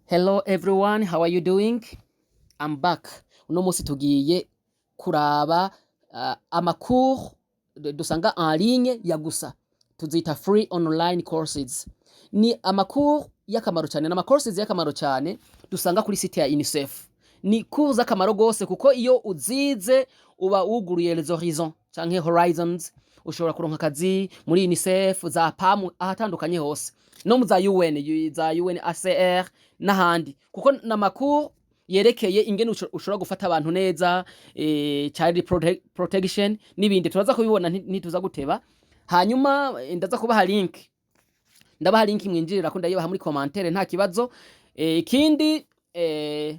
Hello everyone, how are you doing? I'm back. Uno musi tugiye kuraba amakuru dusanga en ligne ya gusa. Tuzita free online courses. Ni amakuru y'akamaro cyane, na courses y'akamaro cyane dusanga kuri site ya UNICEF. Ni cours z'akamaro gose kuko iyo uzize uba wuguruye les horizons canke horizons, ushobora kuronka akazi muri UNICEF, za PAM, ahatandukanye hose. No mu za UNHCR n'ahandi, kuko n'amakuru yerekeye ingene ushobora gufata abantu neza, child protection n'ibindi. Turaza kubibona ntituza guteba. Hanyuma ndaza kubaha link, ndabaha link mwinjirira ko ndayibaha muri commentaire nta kibazo. Ikindi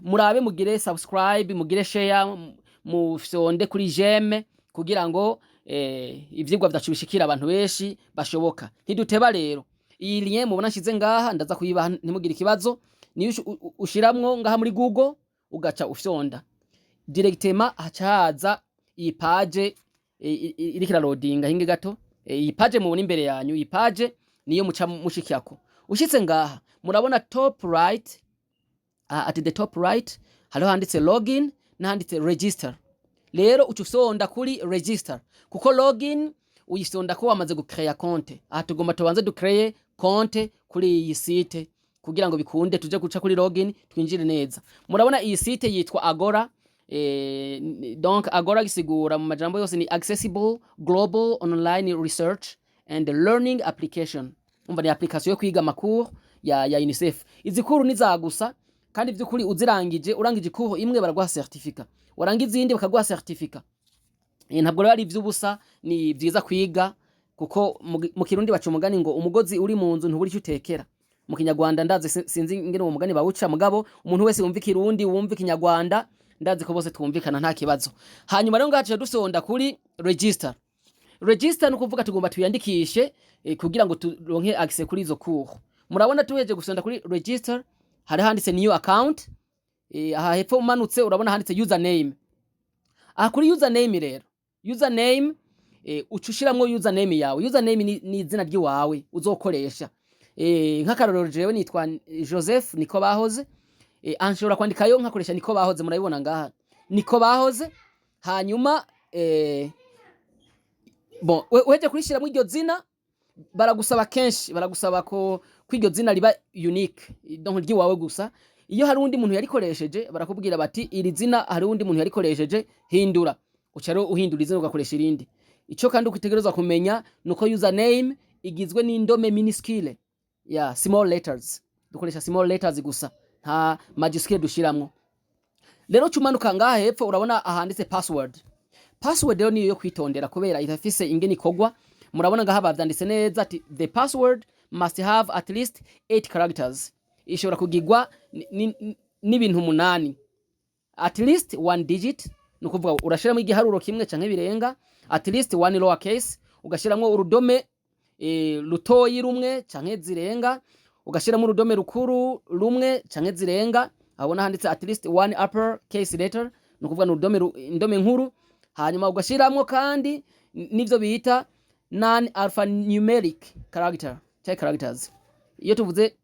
murabe mugire subscribe, mugire share, mufyonde kuri j'aime kugira ngo ivyigwa vyacu bishikira abantu benshi bashoboka. Ntiduteba rero. Iyi lien mubona nshize ngaha ndaza kuyibaha ntimugire ikibazo. Ni ushiramwo ngaha muri Google ugaca ufyonda directement hacaza iyi page irikira loading hinge gato. Iyi page mubona imbere yanyu, iyi page niyo muca mushikiyako. Ushitse ngaha murabona top right, at the top right hariho handitse login na handitse register. Rero ucufyonda kuri register kuko login uyisonda ko wamaze gucreate konte. Aha tugomba tubanze ducreate konte kuri iyi site kugira ngo bikunde tuje guca kuri login twinjire neza. Murabona iyi site yitwa Agora. Donc Agora gisigura mu majambo yose ni accessible global online research and learning application. Umva ni application yo kwiga makuru ya UNICEF. Izi kuru nizagusa kandi vyukuri uzirangije, urangije kuru imwe baraguha certificate, warangiza izindi bakaguha certificate. Ntabwo rero ari vy'ubusa, ni vyiza kwiga kuko mu Kirundi baca umugani ngo umugozi uri mu nzu ntuburi cyutekera. Mu Kinyarwanda ndazi sinzi ingene uwo mugani bawuca, mugabo umuntu wese wumva Kirundi wumva Kinyarwanda ndazi ko bose twumvikana nta kibazo. Hanyuma rero ngaje dusonda kuri register. Register no kuvuga tugomba tuyandikishe kugira ngo turonke access kuri izo cours. Murabona tuheje gusonda kuri register, hari handitse new account. Aha hepfo umanutse urabona handitse username. Aha kuri username rero, username ucushiramwo username yawe. Username ni izina ry'iwawe uzokoresha. Nk'akarorero jewe nitwa Joseph niko bahoze. Anshobora kwandikayo nkakoresha niko bahoze, murabibona ngaha niko bahoze. Hanyuma bon weje kurishiramo iryo zina baragusaba kenshi, baragusaba ko kwiryo zina riba unique, donc ry'iwawe gusa. Iyo hari undi muntu yarikoresheje barakubwira bati iri zina hari undi muntu yarikoresheje, hindura. Ucaro uhindura izina ugakoresha irindi. Ico kandi ukitegerezwa kumenya nuko username igizwe n'indome minuscule, small letters. Dukoresha small letters gusa, nta majuscule dushiramwo. Rero cumanuka ngaha hepfo urabona ahanditse password. Password rero niyo yo kwitondera kubera itafise ingene ikogwa. Murabona ngaha bavyanditse neza ati the password must have at least 8 characters. Ishobora kugigwa n'ibintu 8. At least 1 digit, nukuvuga urashiramo igiharuro kimwe canke birenga. At least 1 lower case, ugashiramwo urudome rutoyi rumwe canke zirenga, ugashiramwo urudome rukuru rumwe canke zirenga. Abona handitse at least 1 upper case letter, nukuvuga n'urudome indome nkuru. Hanyuma ugashiramwo kandi nivyo bita non alphanumeric characters. Iyo tuvuze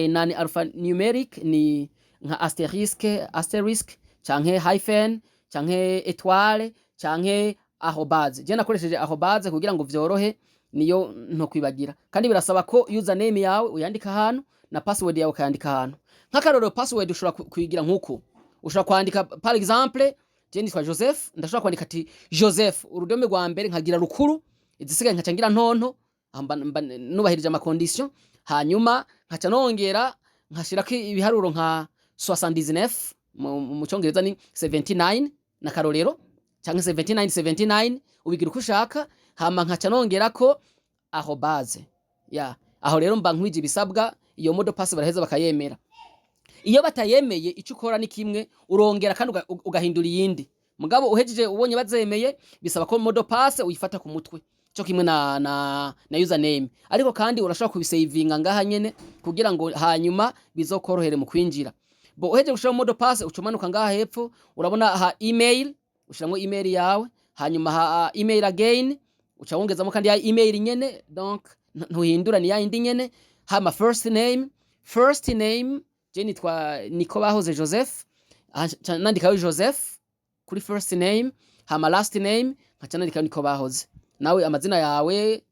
non alphanumeric ni nka asterisk canke hyphen canke étoile canke arrobase. Je nakoresheje arrobase kugira ngo vyorohe, niyo nto kwibagira. Kandi birasaba ko username yawe uyandika ahantu na password yawe ukayandika ahantu. Nk'akarorero password ushobora kuyigira nkuko, ushobora kwandika par exemple je nitwa Joseph, ndashobora kwandika ati Joseph urudome rwa mbere nkagira rukuru, izisigaye nkacangira ntonto nubahirije ama condition. Hanyuma nkaca nongera nkashirako ibiharuro nka 79 mu Cyongereza ni 79 na karorero canke 79 ubigira uko ushaka. Hama nkaca nongerako arrobase. Aho rero mba nkwije bisabwa, iyo modo pass baraheza bakayemera. Iyo batayemeye ico ukora ni kimwe, urongera kandi ugahindura iyindi. Mugabo uhejeje ubonye bazemeye bisaba ko modo pass uyifata ku mutwe cyo kimwe na username. Ariko kandi urashobora kubisavinga ngaha nyene kugira ngo hanyuma bizokorohere mu kwinjira. Bo uhejeje gushira modo pass ucumanuka ngaha hepfo urabona ha email, ushiramwo email yawe. Hanyuma ha email again uca wongezamo kandi ya email nyene, donc ntuhindura ni ya indi nyene. Hama first name je nitwa Nikobahoze Joseph, nandikaho Joseph kuri first name, hama last name nkaca nandikaho Nikobahoze. Nawe amazina yawe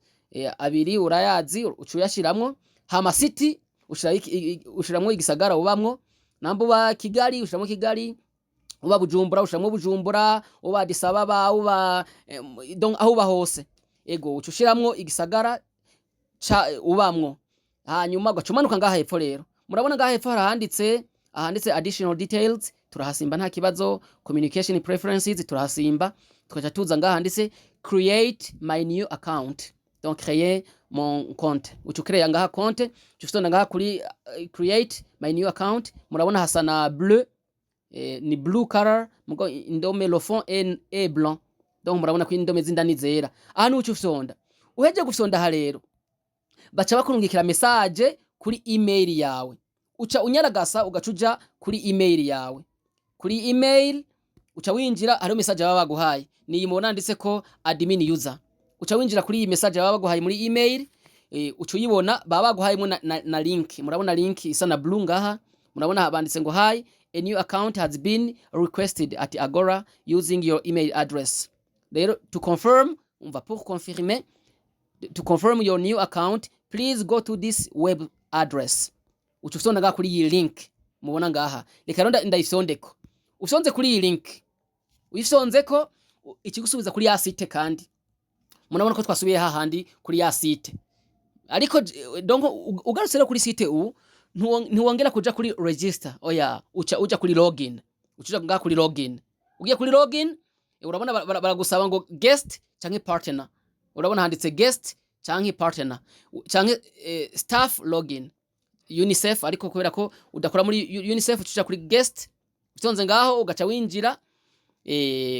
abiri urayazi ucuyashiramwo, hama city ushiramwo igisagara ubamwo, namba uba Kigali ushiramwo Kigali, uba Bujumbura ushiramwo Bujumbura, uba Addis Ababa, uba donc aho uba hose ego ucushiramwo igisagara ubamwo, hanyuma ugacumanuka ngaha hepfo. Rero murabona ngaha hepfo ahanditse additional details, turahasimba nta kibazo. Communication preferences turahasimba, tukaca tuza ngaha handitse create my new account, donc créer mon compte. Ucukreya ngaha compte, ucufitona ngaha kuri create my new account. Murabona hasa na bleu, ni blue color, mugo indome le fond est blanc, donc murabona ko indome zindani zera. Aha ni ucufyonda, uheje gufyonda ha rero baca bakurungikira message kuri email yawe, uca unyaragasa ugacuja kuri email yawe. Kuri email uca winjira, hariho message baba baguhaye, ni mubona nditse ko admin user. Uca winjira kuri iyi message baba baguhaye muri email, uca uyibona baba baguhayemo na link. Murabona link isa na blue ngaha, murabona banditse ngo hi, a new account has been requested at Agora using your email address. Rero to confirm, pour confirmer, to confirm your new account, please go to this web address. Ucufyonda ngaha kuri iyi link mubona ngaha, reka ronda ndayifyondeko. Ufyonze kuri iyi link, uyifyonzeko ikigusubiza kuri ya site, kandi murabona ko twasubiye hahandi kuri ya site. Ariko donc ugarutse rero kuri site ntiwongera kuja kuri register, oya uja kuri login. Ucuja ngaha kuri login, ugiye kuri login urabona baragusaba ngo guest canke partner. Urabona handitse guest canke partner canke staff login UNICEF, ariko kubera ko udakora muri UNICEF ucuja kuri guest. Utonze ngaho ugaca winjira,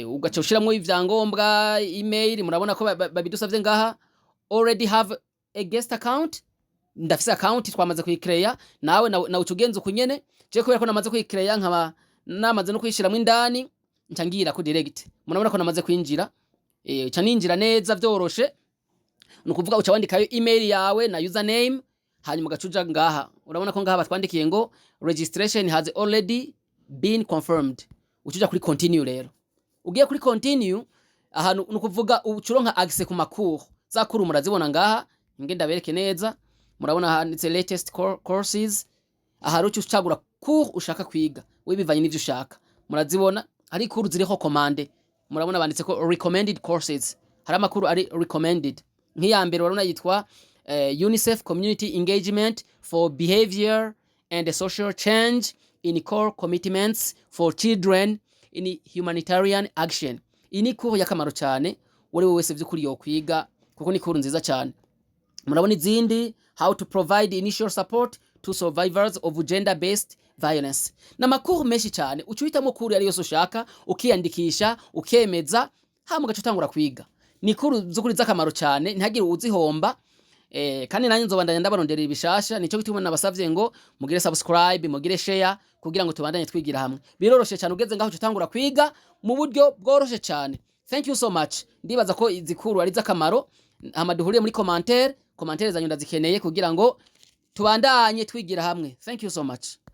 ugaca ushiramwo ivyangombwa, email. Murabona ko babidusavye ngaha already have a guest account. Ndafise account twamaze kuyikreya, nawe ucugenza kunyene. Je kubera ko namaze kuyikreya nkaba namaze no kuyishiramwo indani, ncangira ko direct. Murabona ko namaze kwinjira, uca ninjira neza vyoroshe. Nukuvuga uca wandikayo email yawe na username, hanyuma ugacuja ngaha. Urabona ko ngaha batwandikiye ngo registration has already been confirmed. Ucuja kuri continue. Rero ugiye kuri continue, aha nukuvuga ucuronka access ku makuru zakuru, murazibona ngaha. Ngenda bereke neza, murabona handitse latest courses. Aha rucu ucagura cours ushaka kwiga wibivanye n'ivyo ushaka, murazibona. Hari cours ziriho commande, murabona banditse ko recommended courses. Hari amakuru ari recommended, nk'iya mbere urabona yitwa UNICEF Community Engagement for Behavior and Social Change in Core Commitments for Children in Humanitarian Action. Ini cours yakamaro cyane uri wese vy'ukuri yo kwiga, kuko ni cours nziza cyane. Murabona izindi, how to provide initial support to survivors of gender-based violence. Na makuru menshi cyane, ucuhitamo kuri ari yose ushaka, ukiyandikisha, ukemeza, hama ugacutangura kwiga. Ni kuru z'ukuri z'akamaro cyane, ntihagire uzihomba. Kandi nanjye nzobandanya ndabarondera ibishasha. Nico gituma nabasavye ngo mugire subscribe, mugire share, kugira ngo tubandanye twigira hamwe. Biroroshe cyane, ugeze ngaho utangura kwiga mu buryo bworoshe cyane. Thank you so much. Ndibaza ko izikuru ari z'akamaro. Amaduhuriye muri commentaire zanyu ndazikeneye kugira ngo tubandanye twigira hamwe. Thank you so much.